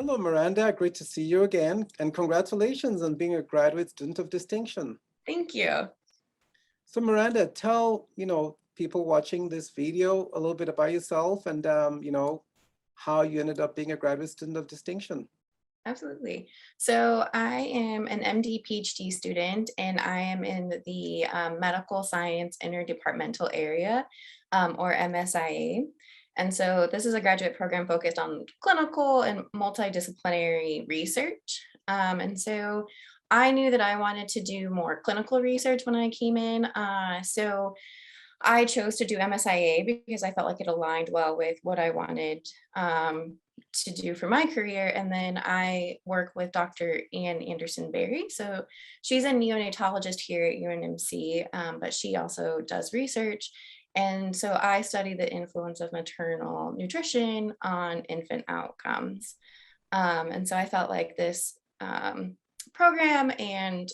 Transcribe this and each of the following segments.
Hello, Miranda. Great to see you again. And congratulations on being a graduate student of distinction. Thank you. So Miranda, tell, people watching this video a little bit about yourself and, how you ended up being a graduate student of distinction. Absolutely. So I am an MD PhD student, and I am in the medical science interdepartmental area, or MSIA. And so this is a graduate program focused on clinical and multidisciplinary research. And so I knew that I wanted to do more clinical research when I came in. So I chose to do MSIA because I felt like it aligned well with what I wanted to do for my career. And then I work with Dr. Ann Anderson-Berry. So she's a neonatologist here at UNMC, but she also does research. And so I study the influence of maternal nutrition on infant outcomes. And so I felt like this program and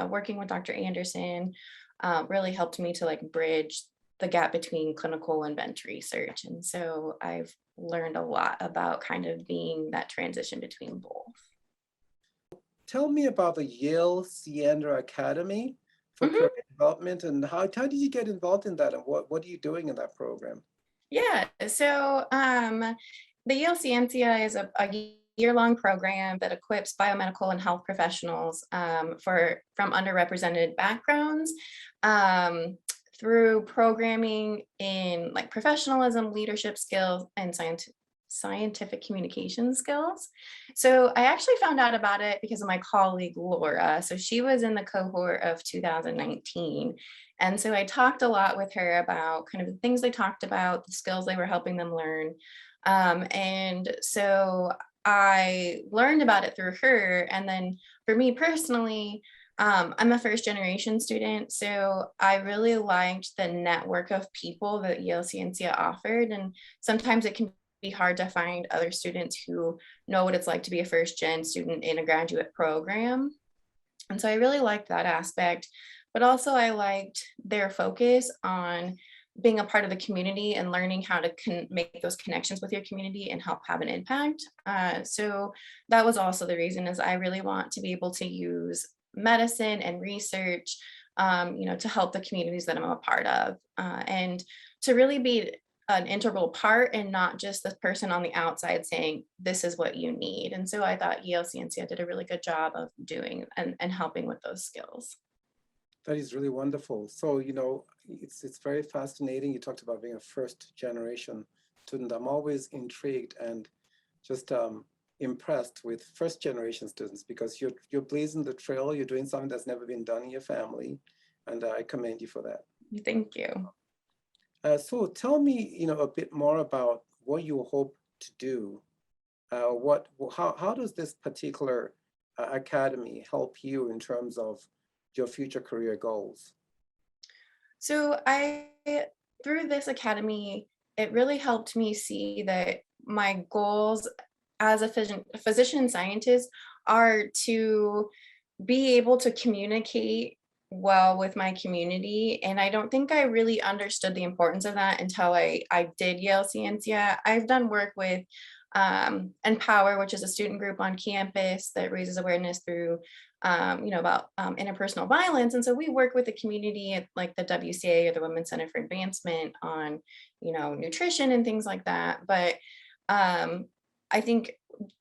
working with Dr. Anderson really helped me to bridge the gap between clinical and bench research. And so I've learned a lot about kind of being that transition between both. Tell me about the Yale Ciencia Academy for career development, and how did you get involved in that, and what are you doing in that program? Yeah, so the Yale Ciencia is a year-long program that equips biomedical and health professionals from underrepresented backgrounds through programming in professionalism, leadership skills, and scientific communication skills. So I actually found out about it because of my colleague, Laura. So she was in the cohort of 2019. And so I talked a lot with her about kind of the things they talked about, the skills they were helping them learn. And so I learned about it through her. And then for me personally, I'm a first generation student, so I really liked the network of people that Yale Ciencia offered. And sometimes it can be hard to find other students who know what it's like to be a first gen student in a graduate program. And so I really liked that aspect, but also I liked their focus on being a part of the community and learning how to make those connections with your community and help have an impact. So that was also the reason, is I really want to be able to use medicine and research, to help the communities that I'm a part of, and to really be an integral part and not just the person on the outside saying, this is what you need. And so I thought Yale Ciencia did a really good job of doing and helping with those skills. That is really wonderful. So, it's very fascinating. You talked about being a first generation student. I'm always intrigued and just impressed with first generation students, because you're blazing the trail. You're doing something that's never been done in your family, and I commend you for that. Thank you. So tell me, a bit more about what you hope to do. How does this particular academy help you in terms of your future career goals? So through this academy, it really helped me see that my goals as a physician scientist are to be able to communicate well with my community. And I don't think I really understood the importance of that until I did Yale Ciencia. I've done work with Empower, which is a student group on campus that raises awareness through about interpersonal violence. And so we work with the community at the WCA, or the Women's Center for Advancement, on nutrition and things like that. But I think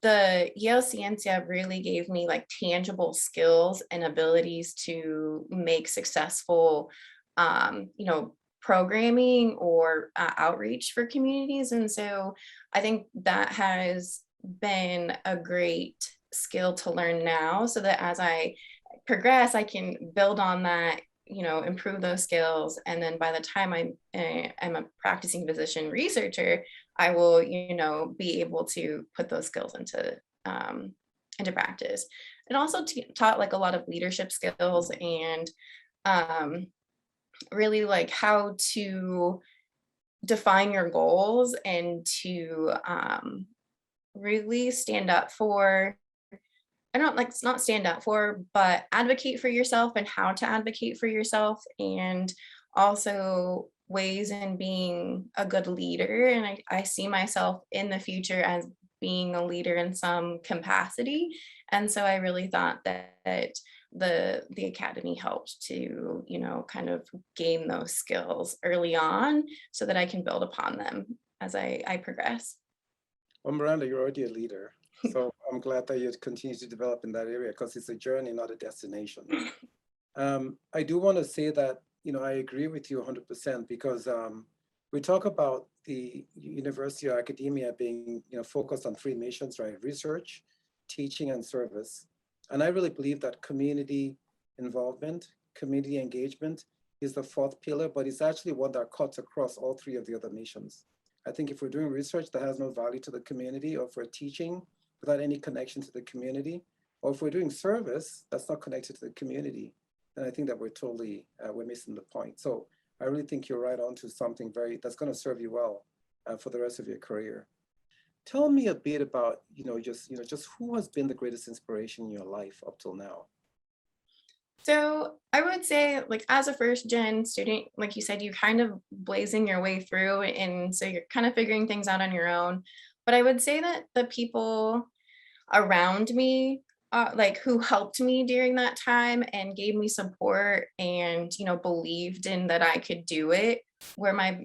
the Yale Ciencia really gave me tangible skills and abilities to make successful programming or outreach for communities. And so I think that has been a great skill to learn now, so that as I progress, I can build on that, improve those skills. And then by the time I'm a practicing physician researcher, I will, be able to put those skills into practice. It also taught a lot of leadership skills, and really how to define your goals and to really stand up for, not stand up for, but advocate for yourself, and how to advocate for yourself, and also ways in being a good leader. And I see myself in the future as being a leader in some capacity. And so I really thought that the academy helped to, kind of gain those skills early on so that I can build upon them as I progress. Well, Miranda, you're already a leader. So I'm glad that you continue to develop in that area because it's a journey, not a destination. I do want to say that, I agree with you 100% because we talk about the university or academia being, focused on three missions, right? Research, teaching, and service. And I really believe that community involvement, community engagement is the fourth pillar, but it's actually one that cuts across all three of the other missions. I think if we're doing research that has no value to the community, or if we're teaching without any connection to the community, or if we're doing service that's not connected to the community, then I think that we're missing the point. So I really think you're right on to something that's going to serve you well for the rest of your career. Tell me a bit about, just who has been the greatest inspiration in your life up till now? So I would say, like, as a first gen student, like you said, you're kind of blazing your way through, and so you're kind of figuring things out on your own. But I would say that the people around me, like, who helped me during that time and gave me support and, believed in that I could do it, were my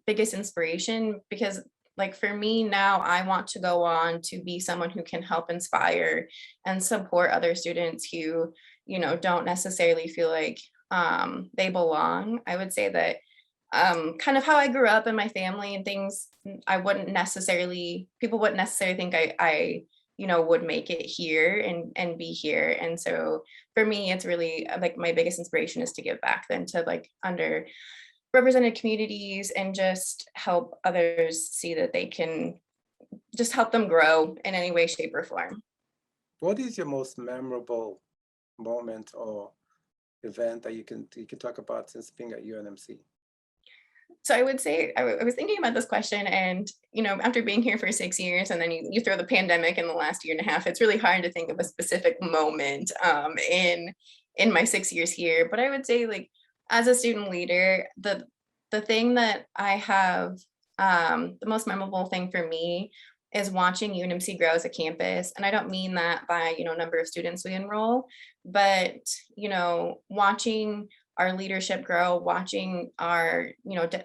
biggest inspiration. Because, like, for me now, I want to go on to be someone who can help inspire and support other students who, don't necessarily feel like they belong. I would say that kind of how I grew up in my family and things, people wouldn't necessarily think I would make it here and be here. And so for me, it's really like my biggest inspiration is to give back then to, like, underrepresented communities and just help others see that they can just help them grow in any way, shape, or form. What is your most memorable moment or event that you can talk about since being at UNMC? So I would say I was thinking about this question, and after being here for 6 years, and then you throw the pandemic in the last year and a half, it's really hard to think of a specific moment in my 6 years here. But I would say, like, as a student leader, the thing that I have, the most memorable thing for me is watching UNMC grow as a campus. And I don't mean that by number of students we enroll, but watching our leadership grow, watching our,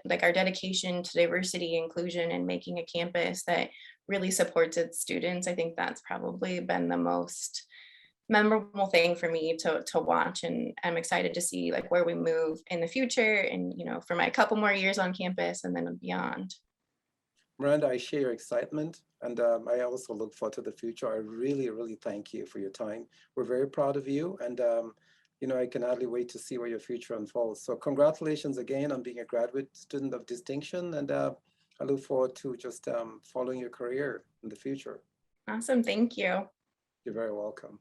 like, our dedication to diversity, inclusion, and making a campus that really supports its students. I think that's probably been the most memorable thing for me to watch. And I'm excited to see, like, where we move in the future and, for my couple more years on campus and then beyond. Miranda, I share your excitement, and I also look forward to the future. I really, really thank you for your time. We're very proud of you, and I can hardly wait to see where your future unfolds. So congratulations again on being a graduate student of distinction, and I look forward to just following your career in the future. Awesome. Thank you. You're very welcome.